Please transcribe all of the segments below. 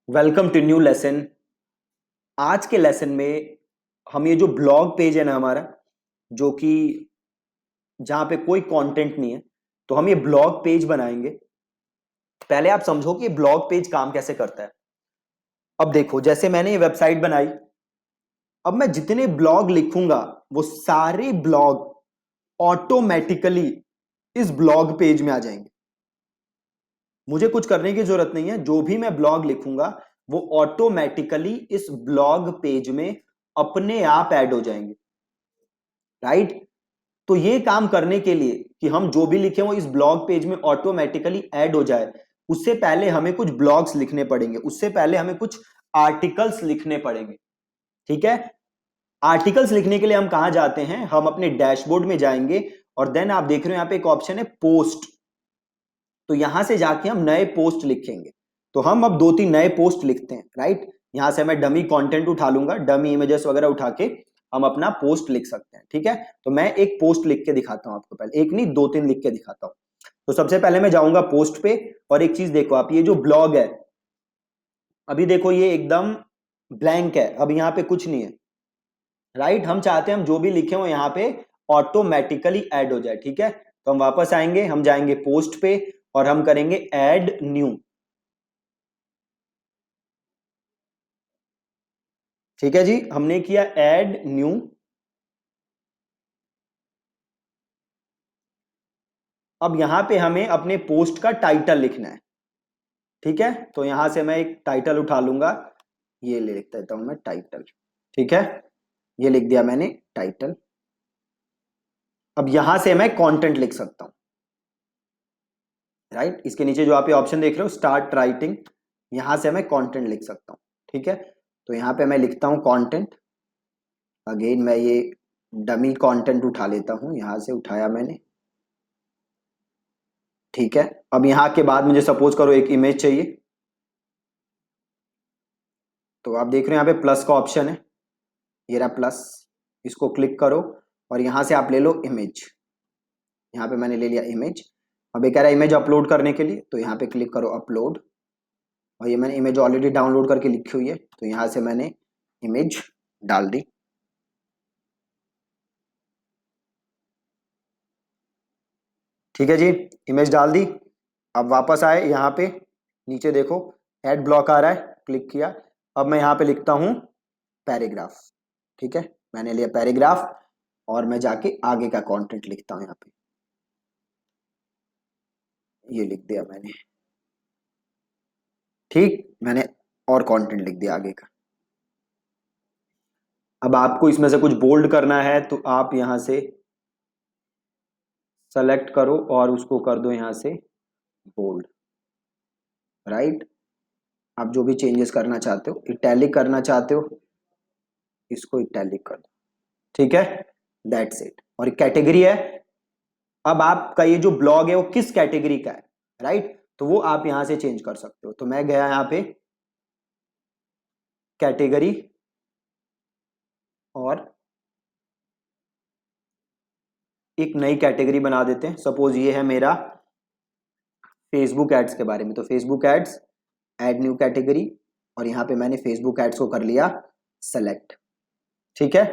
Welcome to new lesson. आज के lesson में हम ये जो ब्लॉग पेज है ना हमारा, जो कि जहां पे कोई कंटेंट नहीं है, तो हम ये ब्लॉग पेज बनाएंगे। पहले आप समझो कि ब्लॉग पेज काम कैसे करता है। अब देखो, जैसे मैंने ये वेबसाइट बनाई, अब मैं जितने ब्लॉग लिखूंगा वो सारे ब्लॉग ऑटोमेटिकली इस ब्लॉग पेज में आ जाएंगे। मुझे कुछ करने की जरूरत नहीं है, जो भी मैं ब्लॉग लिखूंगा वो ऑटोमेटिकली इस ब्लॉग पेज में अपने आप ऐड हो जाएंगे। राइट। तो ये काम करने के लिए कि हम जो भी लिखें वो इस ब्लॉग पेज में ऑटोमेटिकली ऐड हो जाए, उससे पहले हमें कुछ ब्लॉग्स लिखने पड़ेंगे, उससे पहले हमें कुछ आर्टिकल्स लिखने पड़ेंगे। ठीक है। आर्टिकल्स लिखने के लिए हम कहां जाते हैं, हम अपने डैशबोर्ड में जाएंगे और देन आप देख रहे हो यहां पे एक ऑप्शन है पोस्ट। तो यहां से जाके हम नए पोस्ट लिखेंगे। तो हम अब दो तीन नए पोस्ट लिखते हैं। राइट। यहां से मैं डमी कंटेंट उठा लूंगा, डमी इमेजेस वगैरह उठा के हम अपना पोस्ट लिख सकते हैं। ठीक है। तो मैं एक पोस्ट लिख के दिखाता हूं आपको, पहले एक नहीं दो तीन लिख के दिखाता हूं। तो सबसे पहले मैं जाऊंगा पोस्ट पे। और एक चीज देखो आप, ये जो ब्लॉग है अभी देखो ये एकदम ब्लैंक है, अब यहाँ पे कुछ नहीं है। राइट। हम चाहते हैं हम जो भी लिखे वो यहाँ पे ऑटोमेटिकली ऐड हो जाए। ठीक है। तो हम वापस आएंगे, हम जाएंगे पोस्ट पे और हम करेंगे ऐड न्यू। ठीक है जी, हमने किया ऐड न्यू। अब यहां पे हमें अपने पोस्ट का टाइटल लिखना है। ठीक है। तो यहां से मैं एक टाइटल उठा लूंगा, ये ले लिख देता हूं मैं टाइटल। ठीक है। ये लिख दिया मैंने टाइटल। अब यहां से मैं कंटेंट लिख सकता हूं। राइट। इसके नीचे जो आप ये ऑप्शन देख रहे हो स्टार्ट राइटिंग, यहां से मैं कंटेंट लिख सकता हूं। ठीक है। तो यहां पे मैं लिखता हूं कंटेंट। अगेन मैं ये डमी कंटेंट उठा लेता हूं, यहां से उठाया मैंने। ठीक है। अब यहां के बाद मुझे सपोज करो एक इमेज चाहिए, तो आप देख रहे हो यहाँ पे प्लस का ऑप्शन है, ये रहा प्लस। इसको क्लिक करो और यहां से आप ले लो इमेज। यहाँ पे मैंने ले लिया इमेज। अब ये कह रहा है इमेज अपलोड करने के लिए, तो यहाँ पे क्लिक करो अपलोड। और ये मैंने इमेज ऑलरेडी डाउनलोड करके लिखी हुई है, तो यहाँ से मैंने इमेज डाल दी। ठीक है जी, इमेज डाल दी। अब वापस आए यहाँ पे, नीचे देखो एड ब्लॉक आ रहा है, क्लिक किया। अब मैं यहाँ पे लिखता हूँ पैराग्राफ। ठीक है। मैंने लिया पैराग्राफ और मैं जाके आगे का कंटेंट लिखता हूँ यहाँ पे, ये लिख दिया मैंने। ठीक, मैंने और कंटेंट लिख दिया आगे का। अब आपको इसमें से कुछ बोल्ड करना है तो आप यहां से सेलेक्ट करो और उसको कर दो यहां से बोल्ड। राइट। आप जो भी चेंजेस करना चाहते हो, इटैलिक करना चाहते हो, इसको इटैलिक कर दो। ठीक है। That's it. और कैटेगरी है, अब आपका ये जो ब्लॉग है वो किस कैटेगरी का है। राइट। तो वो आप यहां से चेंज कर सकते हो। तो मैं गया यहां पे कैटेगरी और एक नई कैटेगरी बना देते हैं। सपोज ये है मेरा फेसबुक एड्स के बारे में, तो Facebook ads, add new category. और यहां पे मैंने फेसबुक एड्स को कर लिया सेलेक्ट। ठीक है।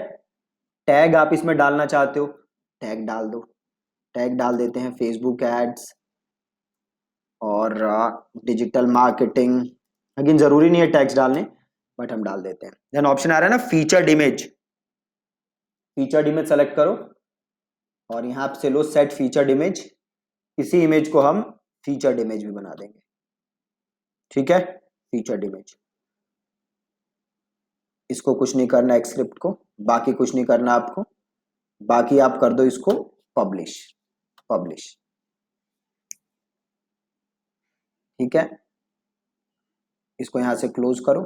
टैग आप इसमें डालना चाहते हो, टैग डाल दो। टैग डाल देते हैं फेसबुक एड्स और डिजिटल मार्केटिंग। लेकिन जरूरी नहीं है टैग्स डालने, बट हम डाल देते हैं। देन ऑप्शन आ रहा है ना featured image, featured image select करो और यहां से लो सेट फीचर्ड इमेज। इसी इमेज को हम फीचर्ड इमेज भी बना देंगे। ठीक है। फीचर्ड इमेज, इसको कुछ नहीं करना है स्क्रिप्ट को, बाकी कुछ नहीं करना आपको। बाकी आप कर दो इसको पब्लिश। पब्लिश। ठीक है। इसको यहां से क्लोज करो।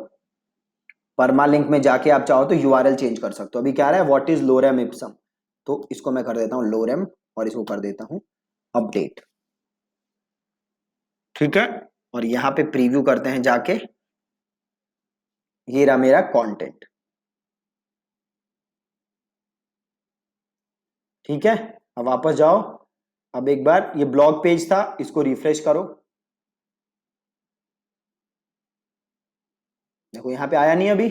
परमा लिंक में जाके आप चाहो तो यूआरएल चेंज कर सकते हो। अभी क्या रहा है व्हाट इज लोरेम इप्सम, तो इसको मैं कर देता हूं लोरेम और इसको कर देता हूं अपडेट। ठीक है। और यहां पे प्रीव्यू करते हैं जाके, ये रहा मेरा कंटेंट। ठीक है। अब वापस जाओ। अब एक बार ये ब्लॉग पेज था, इसको रिफ्रेश करो। देखो यहाँ पे आया नहीं अभी,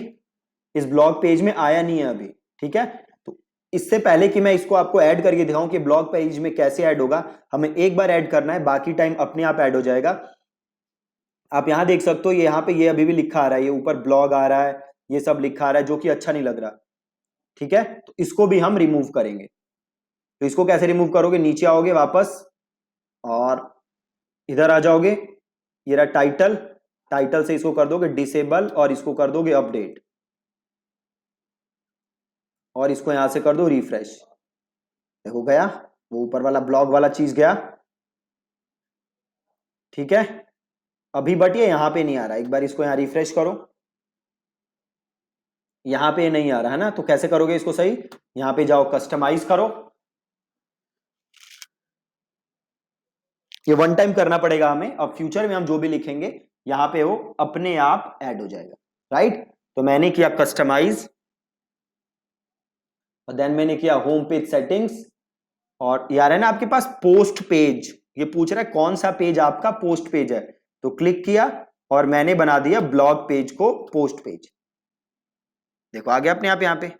इस ब्लॉग पेज में आया नहीं है अभी, ठीक है। तो इससे पहले कि मैं इसको आपको ऐड करके दिखाऊं कि ब्लॉग पेज में कैसे ऐड होगा, हमें एक बार ऐड करना है, बाकी टाइम अपने आप ऐड हो जाएगा। आप यहां देख सकते हो, ये यहाँ पे ये अभी भी लिखा आ रहा है, ये ऊपर ब्लॉग आ रहा है, ये सब लिखा आ रहा है, जो कि अच्छा नहीं लग रहा, ठीक है। तो इसको भी हम रिमूव करेंगे। तो इसको कैसे रिमूव करोगे, नीचे आओगे वापस और इधर आ जाओगे, ये रहा टाइटल, टाइटल से इसको कर दोगे डिसेबल और इसको कर दोगे अपडेट, और इसको यहां से कर दो रिफ्रेश। देखो गया, वो ऊपर वाला ब्लॉग वाला चीज गया, ठीक है। अभी बट ये यहां पे नहीं आ रहा, एक बार इसको यहां रिफ्रेश करो, यहां पे नहीं आ रहा है ना, तो कैसे करोगे इसको सही, यहां पे जाओ कस्टमाइज करो, ये वन टाइम करना पड़ेगा हमें, अब फ्यूचर में हम जो भी लिखेंगे यहां पे वो अपने आप ऐड हो जाएगा, राइट। तो मैंने किया कस्टमाइज, और देन मैंने किया होम पेज सेटिंग्स, और यार है ना आपके पास पोस्ट पेज, ये पूछ रहा है कौन सा पेज आपका पोस्ट पेज है, तो क्लिक किया और मैंने बना दिया ब्लॉग पेज को पोस्ट पेज। देखो आ गया अपने आप यहां पे,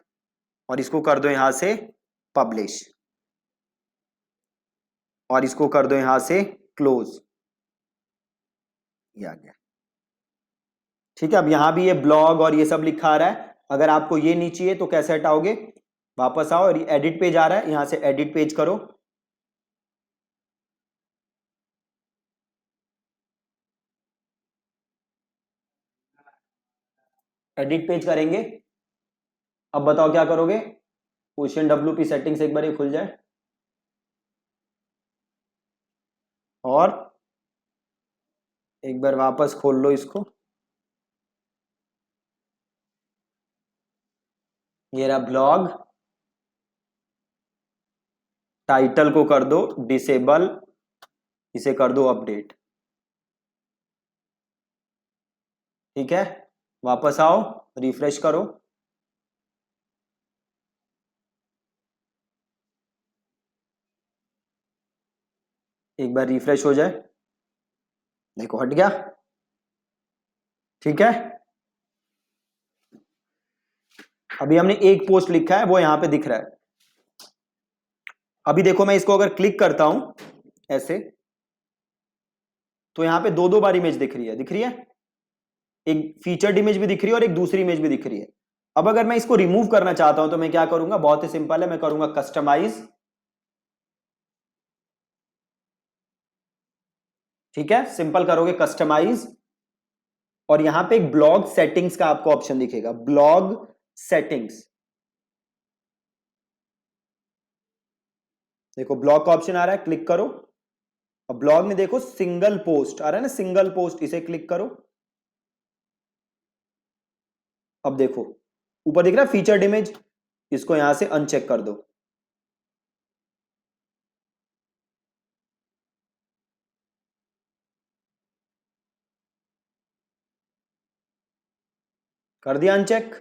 और इसको कर दो यहां से पब्लिश, और इसको कर दो यहां से क्लोज, ये आ गया, ठीक है। अब यहां भी ये ब्लॉग और ये सब लिखा आ रहा है, अगर आपको ये नहीं चाहिए तो कैसे हटाओगे, वापस आओ, और एडिट पेज आ रहा है, यहां से एडिट पेज करो, एडिट पेज करेंगे। अब बताओ क्या करोगे, क्वेश्चन WP सेटिंग्स एक बार ये खुल जाए, और एक बार वापस खोल लो इसको, ये रहा ब्लॉग, टाइटल को कर दो डिसेबल, इसे कर दो अपडेट, ठीक है। वापस आओ, रिफ्रेश करो, एक बार रिफ्रेश हो जाए, देखो हट गया, ठीक है। अभी हमने एक पोस्ट लिखा है वो यहां पे दिख रहा है। अभी देखो मैं इसको अगर क्लिक करता हूं ऐसे, तो यहां पे दो दो बार इमेज दिख रही है, दिख रही है, एक फीचर्ड इमेज भी दिख रही है और एक दूसरी इमेज भी दिख रही है। अब अगर मैं इसको रिमूव करना चाहता हूं तो मैं क्या करूंगा, बहुत ही सिंपल है, मैं करूंगा कस्टमाइज, ठीक है, सिंपल करोगे कस्टमाइज, और यहां पे एक ब्लॉग सेटिंग्स का आपको ऑप्शन दिखेगा, ब्लॉग सेटिंग्स, देखो ब्लॉग का ऑप्शन आ रहा है, क्लिक करो, और ब्लॉग में देखो सिंगल पोस्ट आ रहा है ना, सिंगल पोस्ट, इसे क्लिक करो। अब देखो ऊपर दिख रहा है फीचर्ड इमेज, इसको यहां से अनचेक कर दो, कर दिया अनचेक।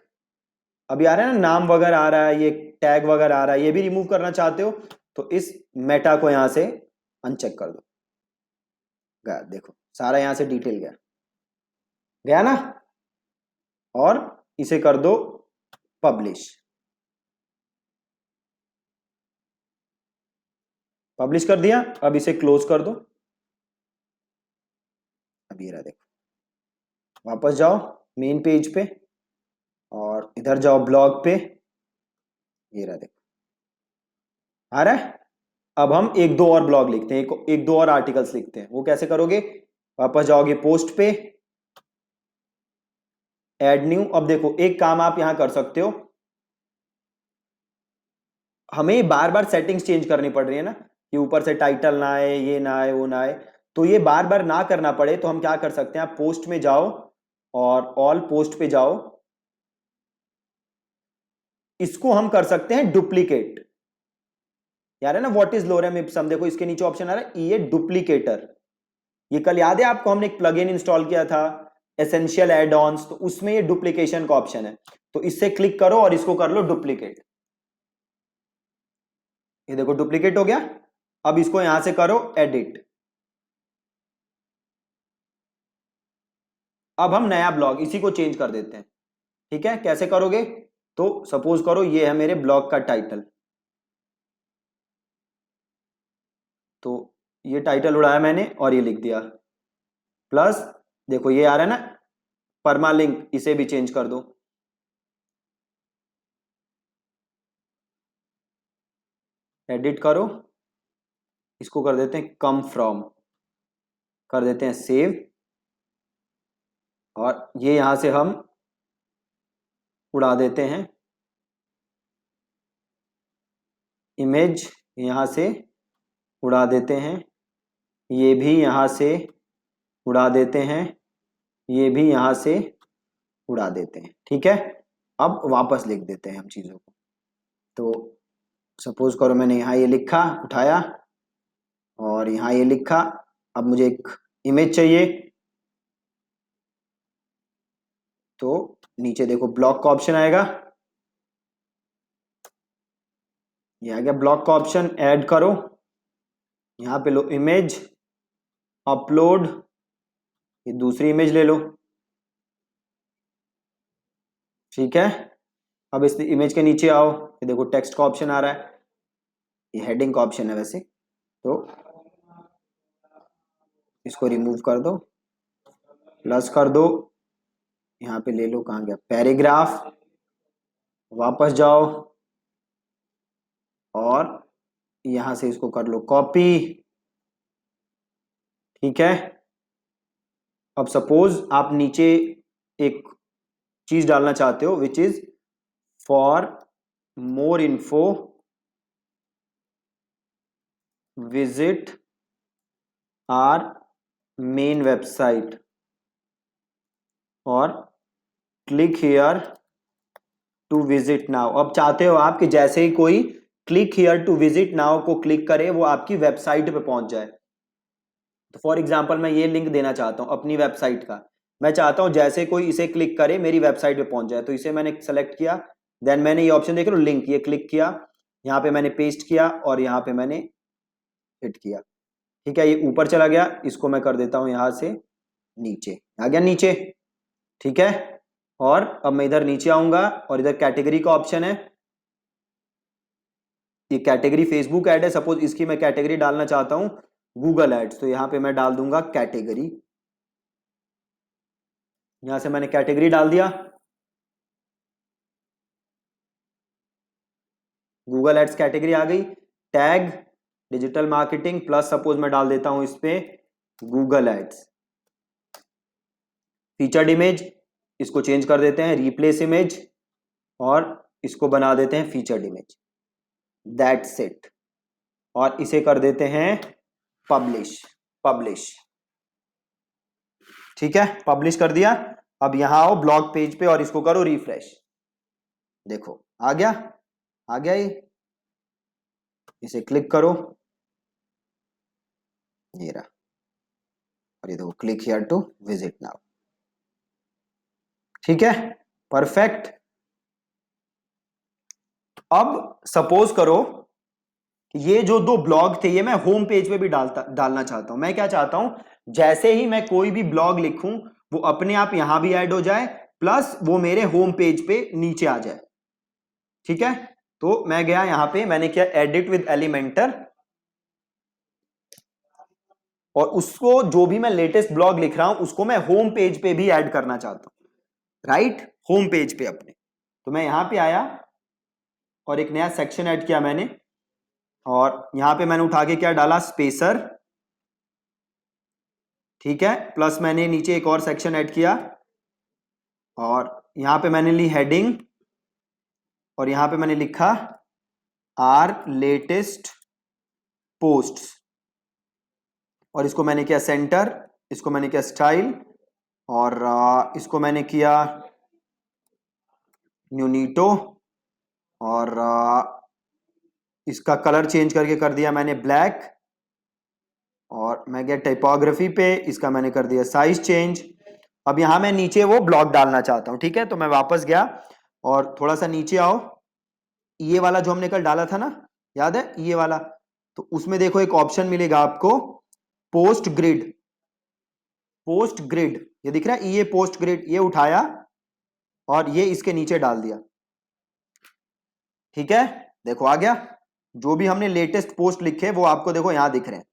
अभी आ रहा है ना नाम वगैरह आ रहा है, ये टैग वगैरह आ रहा है, ये भी रिमूव करना चाहते हो तो इस मेटा को यहां से अनचेक कर दो, गया, देखो सारा यहां से डिटेल गया, गया ना, और इसे कर दो पब्लिश, पब्लिश कर दिया। अब इसे क्लोज कर दो, अब ये रहा देखो, वापस जाओ मेन पेज पे, और इधर जाओ ब्लॉग पे, ये रहा देखो आ रहा है। अब हम एक दो और ब्लॉग लिखते हैं, एक दो और आर्टिकल्स लिखते हैं, वो कैसे करोगे, वापस जाओगे पोस्ट पे, ऐड न्यू। अब देखो एक काम आप यहां कर सकते हो, हमें बार बार सेटिंग्स चेंज करनी पड़ रही है ना, कि ऊपर से टाइटल ना आए, ये ना आए, वो ना आए, तो ये बार बार ना करना पड़े तो हम क्या कर सकते हैं, आप पोस्ट में जाओ और ऑल पोस्ट पे जाओ, इसको हम कर सकते हैं डुप्लीकेट, यार है ना व्हाट इज लोरेम इप्सम, देखो इसके नीचे ऑप्शन आ रहा है ये डुप्लीकेटर, ये कल याद है आपको हमने एक प्लगइन इंस्टॉल किया था एसेंशियल एड ऑन्स, तो उसमें ये डुप्लीकेशन का ऑप्शन है, तो इससे क्लिक करो और इसको कर लो डुप्लीकेट, ये देखो डुप्लीकेट हो गया। अब इसको यहां से करो एडिट, अब हम नया ब्लॉग इसी को चेंज कर देते हैं। ठीक है, कैसे करोगे? तो सपोज करो ये है मेरे ब्लॉग का टाइटल, तो ये टाइटल उड़ाया मैंने और ये लिख दिया, प्लस देखो ये आ रहा है ना परमालिंक, इसे भी चेंज कर दो। एडिट करो, इसको कर देते हैं कम फ्रॉम, कर देते हैं सेव, और ये यहां से हम उड़ा देते हैं इमेज, यहां से उड़ा देते हैं, ये भी यहां से उड़ा देते हैं, ये भी यहां से उड़ा देते हैं। ठीक है, अब वापस लिख देते हैं हम चीजों को। तो सपोज करो मैंने यहाँ ये लिखा, उठाया, और यहाँ ये लिखा, अब मुझे एक इमेज चाहिए, तो नीचे देखो ब्लॉक का ऑप्शन आएगा, ये आ गया ब्लॉक का ऑप्शन, ऐड करो, यहाँ पे लो इमेज, अपलोड, ये दूसरी इमेज ले लो। ठीक है, अब इस इमेज के नीचे आओ, ये देखो टेक्स्ट का ऑप्शन आ रहा है, ये हेडिंग का ऑप्शन है वैसे, तो इसको रिमूव कर दो, प्लस कर दो, यहाँ पे ले लो, कहाँ गया पैराग्राफ, वापस जाओ और यहां से इसको कर लो कॉपी। ठीक है, अब सपोज आप नीचे एक चीज डालना चाहते हो, which is for more info visit our main website और click here to visit now. अब चाहते हो आप कि जैसे ही कोई click here to visit now को क्लिक करे वो आपकी वेबसाइट पे पहुंच जाए। तो फॉर एग्जांपल मैं ये लिंक देना चाहता हूं अपनी वेबसाइट का, मैं चाहता हूं जैसे कोई इसे क्लिक करे मेरी वेबसाइट पे पहुंच जाए, तो इसे मैंने सेलेक्ट किया, देन मैंने ये ऑप्शन देख लो लिंक, ये क्लिक किया, यहाँ पे मैंने पेस्ट किया और यहाँ पे मैंने हिट किया। ठीक है, ये ऊपर चला गया, इसको मैं कर देता हूं यहां से नीचे, आ गया नीचे। ठीक है, और अब मैं इधर नीचे आऊंगा और इधर कैटेगरी का ऑप्शन है, ये कैटेगरी फेसबुक ऐड है, सपोज इसकी मैं कैटेगरी डालना चाहता हूं गूगल एड्स, तो यहां पे मैं डाल दूंगा कैटेगरी, यहां से मैंने कैटेगरी डाल दिया, गूगल एड्स कैटेगरी आ गई, tag digital marketing, plus suppose मैं डाल देता हूं इस पे गूगल एड्स, फीचर्ड इमेज, इसको चेंज कर देते हैं रिप्लेस इमेज और इसको बना देते हैं फीचर्ड इमेज, दैट्स इट, और इसे कर देते हैं पब्लिश, पब्लिश। ठीक है, पब्लिश कर दिया, अब यहां आओ ब्लॉग पेज पे और इसको करो रिफ्रेश, देखो आ गया, आ गया ये, इसे क्लिक करो, ये रहा, और ये देखो click here to visit now. ठीक है, परफेक्ट। अब सपोज करो कि ये जो दो ब्लॉग थे ये मैं होम पेज पे भी डालना चाहता हूं। मैं क्या चाहता हूं, जैसे ही मैं कोई भी ब्लॉग लिखूं वो अपने आप यहां भी ऐड हो जाए, प्लस वो मेरे होम पेज पे नीचे आ जाए। ठीक है, तो मैं गया यहां पे, मैंने किया एडिट विद एलिमेंटर, और उसको जो भी मैं लेटेस्ट ब्लॉग लिख रहा हूं उसको मैं होम पेज पे भी ऐड करना चाहता हूं, राइट, होम पेज पे अपने। तो मैं यहां पे आया और एक नया सेक्शन ऐड किया मैंने, और यहां पे मैंने उठा के क्या डाला, स्पेसर। ठीक है, प्लस मैंने नीचे एक और सेक्शन ऐड किया, और यहां पे मैंने ली हेडिंग, और यहां पे मैंने लिखा आर लेटेस्ट पोस्ट्स, और इसको मैंने किया सेंटर, इसको मैंने किया स्टाइल, और इसको मैंने किया न्यूनीटो, और इसका कलर चेंज करके कर दिया मैंने ब्लैक, और मैं गया टाइपोग्राफी पे, इसका मैंने कर दिया साइज चेंज। अब यहां मैं नीचे वो ब्लॉक डालना चाहता हूं। ठीक है, तो मैं वापस गया और थोड़ा सा नीचे आओ, ये वाला जो हमने कल डाला था ना, याद है ये वाला, तो उसमें देखो एक ऑप्शन मिलेगा आपको पोस्ट ग्रिड, पोस्ट ग्रिड, ये दिख रहा है, ये पोस्ट ग्रिड, ये उठाया और ये इसके नीचे डाल दिया। ठीक है, देखो आ गया। जो भी हमने लेटेस्ट पोस्ट लिखे वो आपको देखो यहां दिख रहे हैं।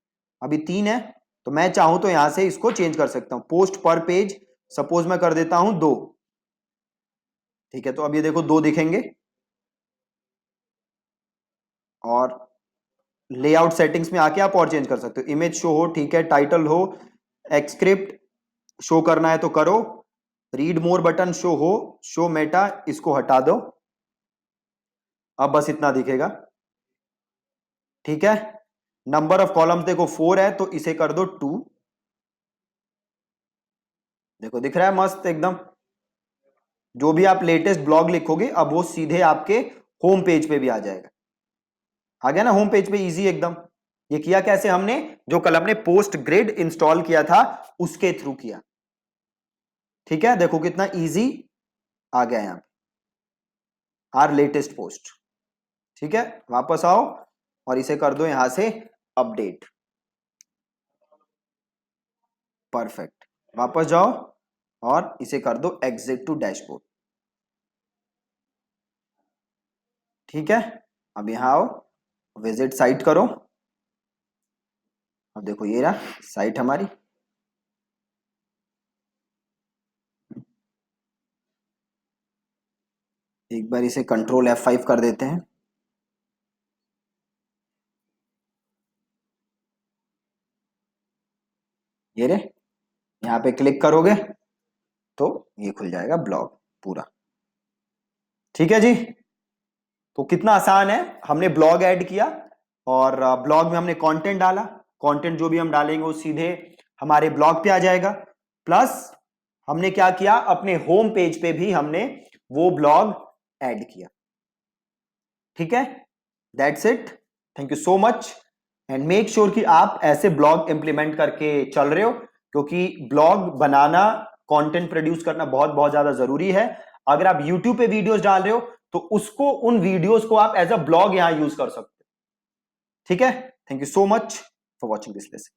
अभी 3 है, तो मैं चाहूं तो यहां से इसको चेंज कर सकता हूं। पोस्ट पर पेज सपोज मैं कर देता हूं 2। ठीक है, तो अब ये देखो 2 दिखेंगे। और लेआउट सेटिंग्स में आके आप और चेंज कर सकते हो। इमेज शो हो, ठीक है, टाइटल हो, एक्सक्रिप्ट शो करना है तो करो, रीड मोर बटन शो हो, शो मेटा, इसको हटा दो। अब बस इतना दिखेगा। ठीक है, नंबर ऑफ कॉलम्स देखो 4 है, तो इसे कर दो 2। देखो दिख रहा है मस्त एकदम। जो भी आप लेटेस्ट ब्लॉग लिखोगे अब वो सीधे आपके होम पेज पे भी आ जाएगा। आ गया ना होम पेज पे, इजी एकदम। ये किया कैसे हमने, जो कल हमने पोस्ट ग्रिड इंस्टॉल किया था उसके थ्रू किया। ठीक है, देखो कितना इजी आ गया यहां पे आर लेटेस्ट पोस्ट। ठीक है, वापस आओ और इसे कर दो यहां से अपडेट। परफेक्ट, वापस जाओ और इसे कर दो एग्जिट टू डैशबोर्ड। ठीक है, अब यहां आओ, विजिट साइट करो। अब देखो ये रहा साइट हमारी। एक बार इसे कंट्रोल F5 कर देते हैं। ये रे, यहाँ पे क्लिक करोगे तो ये खुल जाएगा ब्लॉग पूरा। ठीक है जी, तो कितना आसान है। हमने ब्लॉग ऐड किया और ब्लॉग में हमने कंटेंट डाला। कंटेंट जो भी हम डालेंगे वो सीधे हमारे ब्लॉग पे आ जाएगा। प्लस हमने क्या किया, अपने होम पेज पे भी हमने वो ब्लॉग ऐड किया। ठीक है, that's it, thank you so much. And make sure कि आप ऐसे ब्लॉग इंप्लीमेंट करके चल रहे हो, क्योंकि ब्लॉग बनाना, कंटेंट प्रोड्यूस करना बहुत बहुत ज्यादा जरूरी है। अगर आप यूट्यूब पे वीडियोस डाल रहे हो तो उसको, उन वीडियोस को आप एज अ ब्लॉग यहां यूज कर सकते हो। ठीक है, thank you so much for watching this lesson.